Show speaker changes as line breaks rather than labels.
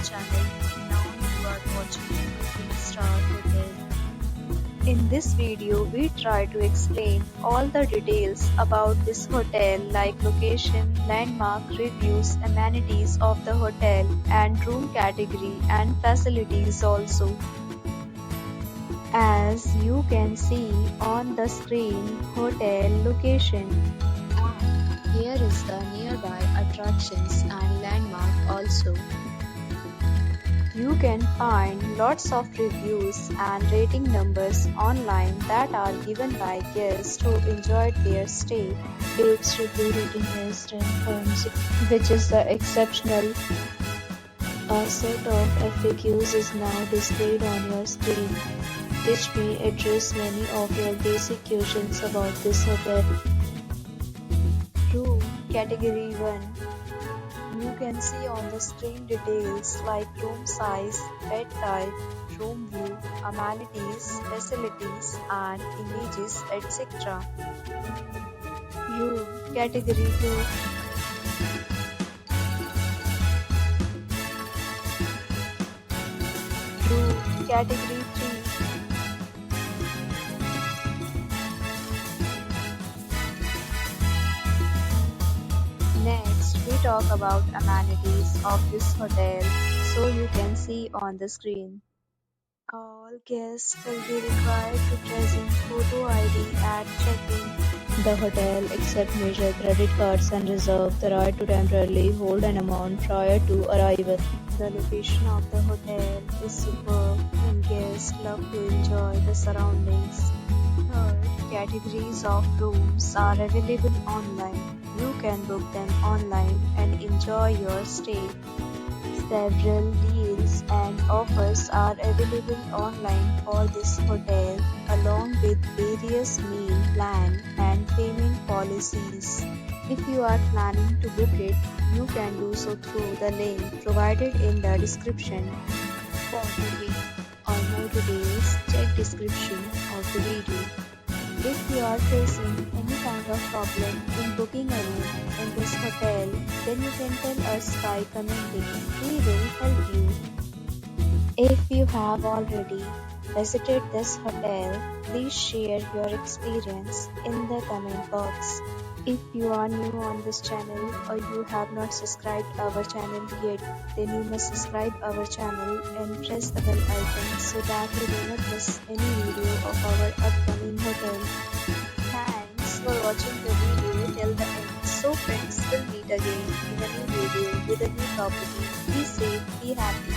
channel. Now you are watching a 3-star hotel. In this video, we try to explain all the details about this hotel like location, landmark, reviews, amenities of the hotel, and room category and facilities also. As you can see on the screen, hotel location. And here is the nearby attractions and landmark also. You can find lots of reviews and rating numbers online that are given by guests who enjoyed their stay. Its review rating is 10 from 6, which is the exceptional. A set of FAQs is now displayed on your screen, which may address many of your basic questions about this hotel. Room Category 1. You can see on the screen details like room size, bed type, room view, amenities, facilities, and images, etc. Room Category 2. Room Category 3. Next, we talk about amenities of this hotel, so you can see on the screen. All guests will be required to present photo ID at check-in. The hotel accepts major credit cards and reserves the right to temporarily hold an amount prior to arrival. The location of the hotel is superb and guests love to enjoy the surroundings. Third, categories of rooms are available online. You can book them online and enjoy your stay. Several deals and offers are available online for this hotel, along with various meal plan and payment policies. If you are planning to book it, you can do so through the link provided in the description. For booking or more details, check description of the video. If you are facing any kind of problem in booking a room in this hotel, then you can tell us by commenting. We will help you. If you have already visited this hotel, please share your experience in the comment box. If you are new on this channel or you have not subscribed our channel yet, then you must subscribe our channel and press the bell icon so that you do not miss any video of our upcoming hotel. Thanks for watching the video till the end. So friends, we'll meet again in a new video with a new property. Be safe, be happy.